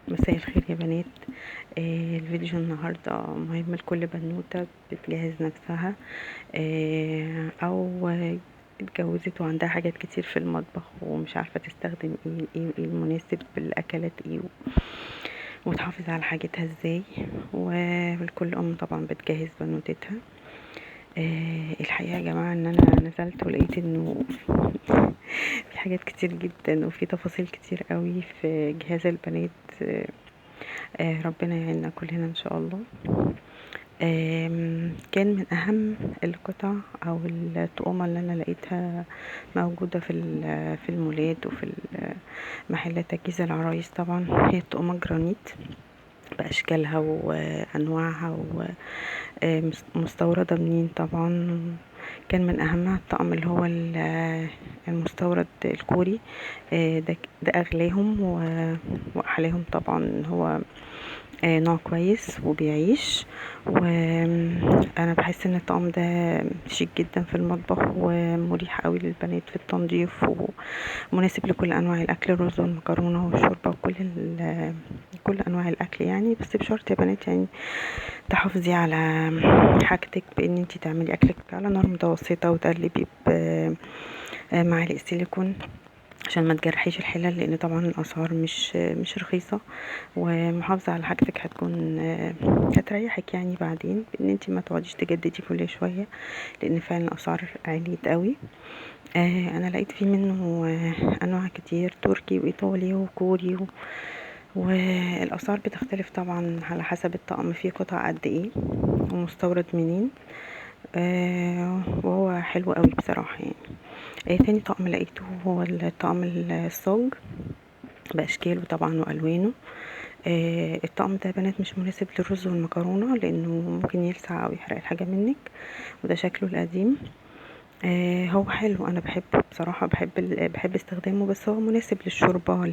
مساء الخير يا بنات. الفيديو النهاردة مهم لكل بنوتة بتجهز نفسها، او اتجوزت وعندها حاجات كتير في المطبخ ومش عارفة تستخدم ايه المناسب بالاكلات ايه، وتحافظ على حاجتها ازاي. وكل ام طبعا بتجهز بنوتتها. الحقيقة يا جماعة ان انا نزلت ولقيت انه في حاجات كتير جدا وفي تفاصيل كتير قوي في جهاز البنات. ربنا يعيننا كلنا ان شاء الله. كان من اهم القطع او الطقومة اللي انا لقيتها موجودة في المولات وفي محلات تجهيز العرايس، طبعا هي الطقومة جرانيت باشكالها وانواعها ومستوردة منين. طبعا كان من اهمها الطقم اللي هو المستورد الكوري. ده اغلاهم واحلاهم طبعا. هو نوع كويس وبيعيش، وانا بحس ان الطقم ده شيك جدا في المطبخ ومريح قوي للبنات في التنظيف ومناسب لكل انواع الاكل، الرز والمكرونه والشوربه وكل كل انواع الاكل يعني. بس بشرط يا بنات يعني تحافظي على حاجتك بان انتي تعملي اكلك على نار متوسطه وتقلبي معالق سيليكون عشان ما تجرحيش الحلل، لان طبعا الاسعار مش رخيصه. ومحافظه على حاجتك هتريحك يعني بعدين، بان انتي ما تقعديش تجددي كل شويه، لان فعلا الاسعار عليت قوي. انا لقيت فيه منه انواع كتير، تركي وايطالي وكوري والاسعار بتختلف طبعا على حسب الطقم فيه قطع قد ايه ومستورد منين. وهو حلو قوي بصراحه يعني. تاني طقم لقيته هو الطقم الصاج باشكاله طبعا والوانه. الطقم ده بنات مش مناسب للرز والمكرونه، لانه ممكن يلسع او يحرق الحاجه منك، وده شكله القديم. هو حلو، انا بحبه بصراحه، بحب استخدامه، بس هو مناسب للشوربه،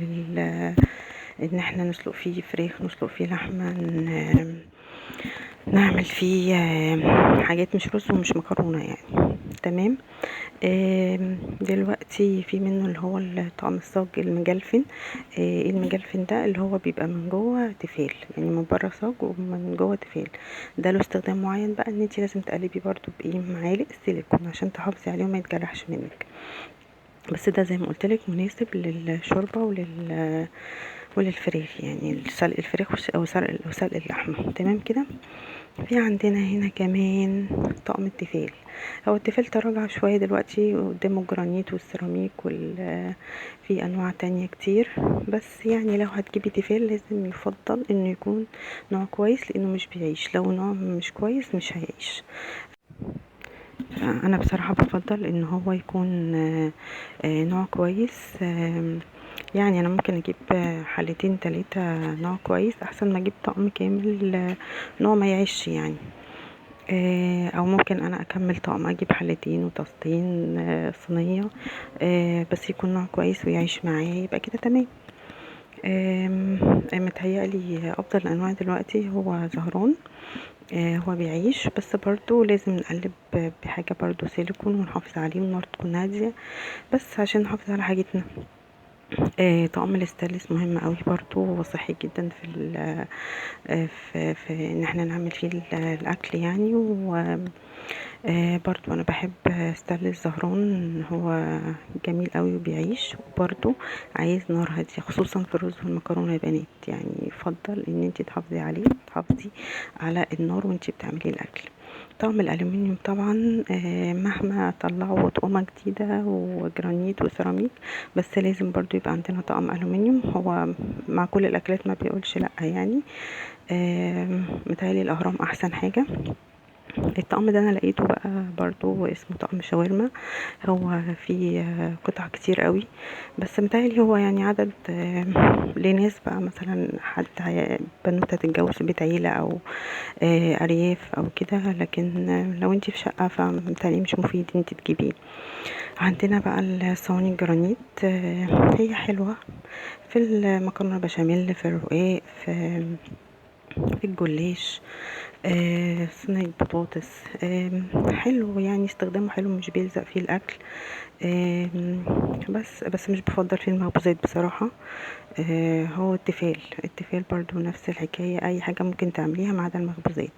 ان احنا نسلق فيه فراخ، نسلق فيه لحمه، نعمل فيه حاجات مش رز ومش مكرونه يعني. تمام. دلوقتي في منه اللي هو الطقم الصاج المجلفن. المجلفن ده اللي هو بيبقى من جوه تيفال، يعني من بره صاج ومن جوه تيفال. ده له استخدام معين بقى، ان انتي لازم تقلبي برضو بايه معالق السيليكون عشان تحافظي عليه وما يتجرحش منك. بس ده زي ما قلت لك مناسب للشوربه وللفراخ، يعني سلق الفراخ او سلق اللحمه. تمام كده. في عندنا هنا كمان طقم التيفال. هو التيفال تراجع شوية دلوقتي قدامه الجرانيت والسيراميك في انواع تانية كتير، بس يعني لو هتجيبي تيفال لازم يفضل انه يكون نوع كويس، لانه مش بيعيش لو نوع مش كويس، مش هيعيش. انا بصراحة بفضل ان هو يكون نوع كويس. يعني انا ممكن اجيب حلتين تلاتة نوع كويس احسن ما اجيب طقم كامل نوع ما يعيش يعني. او ممكن انا اكمل طقم، اجيب حلتين وطاستين، صينية، بس يكون نوع كويس ويعيش معايا، يبقى كده تمام. متهيألي افضل الانواع دلوقتي هو زهران. هو بيعيش، بس برضو لازم نقلب بحاجة برضو سيليكون ونحافظ عليه والنار تكون هادية، بس عشان نحافظ على حاجتنا. طقم الاستانلس مهم قوي برضو، وصحي جدا في ان احنا نعمل فيه الاكل يعني. برضو انا بحب ستانلس زهران، هو جميل قوي وبيعيش، وبرضو عايز نار هاديه خصوصا في الرز والمكرونه يا بنات، يعني يفضل ان انت تحافظي عليه، تحافظي على النار وانت بتعملي الاكل. طقم الالومنيوم طبعا مهما طلعوا طقمة جديدة وجرانيت وسيراميك، بس لازم برضو يبقى عندنا طقم الومنيوم. هو مع كل الاكلات ما بيقولش لا يعني. متهيألي الاهرام احسن حاجة. الطقم ده انا لقيته بقى برضو اسمه طقم شاورما. هو فيه قطع كتير قوي، بس متهيألي هو يعني عدد لناس بقى، مثلا حد بنوتة تتجوز في بيت عيلة او ارياف او كده، لكن لو انتي في شقة فمتهيألي مش مفيد انتي تجيبيه. عندنا بقى الصواني الجرانيت. هي حلوة في المكرونة بشاميل، في الرقاق، في الجلاش، صينية بطاطس. حلو يعني، استخدامه حلو، مش بيلزق فيه الاكل. آم، بس مش بفضل فيه المخبوزات بصراحة. هو التيفال برضو نفس الحكاية، اي حاجة ممكن تعمليها ما عدا المخبوزات.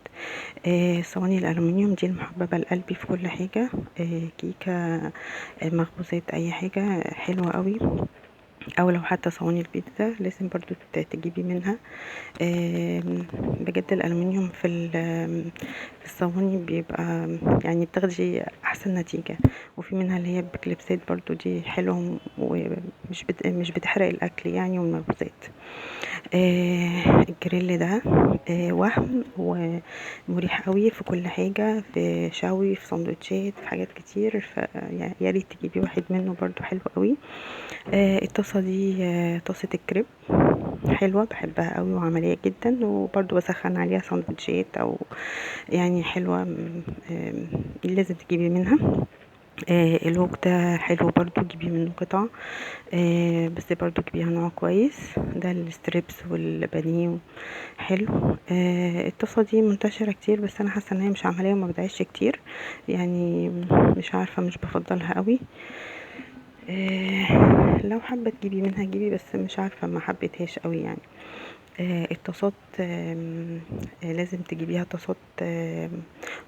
صواني الالومنيوم دي المحببة لقلبي في كل حاجة. كيكة، مخبوزات، اي حاجة حلوة قوي. او لو حتى صواني البيتزا لازم برضو تجيبي منها. بجد الألمنيوم في الصواني بيبقى يعني بتاخدي أحسن نتيجة. وفي منها اللي هي بكليبسات برضو، دي حلوة ومش مش بتحرق الأكل يعني والمخبوزات. الجريل ده وهم ومريح قوي في كل حاجة، في شوي، في سندوتشات، في حاجات كتير. يا ريت تجيبي واحد منه برضو حلو قوي. الطاسة دي طاسة الكريب، حلوة بحبها قوي وعملية جدا، وبرضو بسخن عليها سندوتشات او يعني حلوة. لازم تجيبي منها. الوك ده حلو برضو، جيبي منه قطعة. بس برضو جيبيها نوع كويس، ده الستريبس والبانيه حلو. الطاسة دي منتشرة كتير، بس انا حاسة ان هي مش عملية وما بتعيش كتير يعني. مش عارفة، مش بفضلها قوي. لو حابة تجيبي منها جيبي، بس مش عارفة، ما حبيتهاش قوي يعني. الطاسات لازم تجيبيها طاسات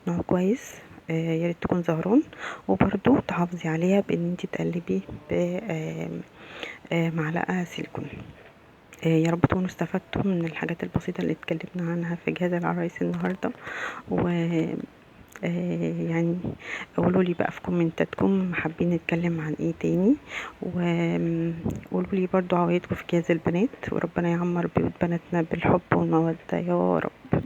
نوع كويس. يا ريت تكون زهران. وبرضو تحافظي عليها بان انت تقلبي بمعلقة سيليكون. يا رب تكونوا استفدتوا من الحاجات البسيطة اللي اتكلمنا عنها في جهاز العرايس النهاردة. و يعني قولوا لي بقى في كومنتاتكم حابين نتكلم عن ايه تاني. وقولوا لي برضو عوايدكم في جهاز البنات، وربنا يعمر بيوت بناتنا بالحب والمودة يا رب.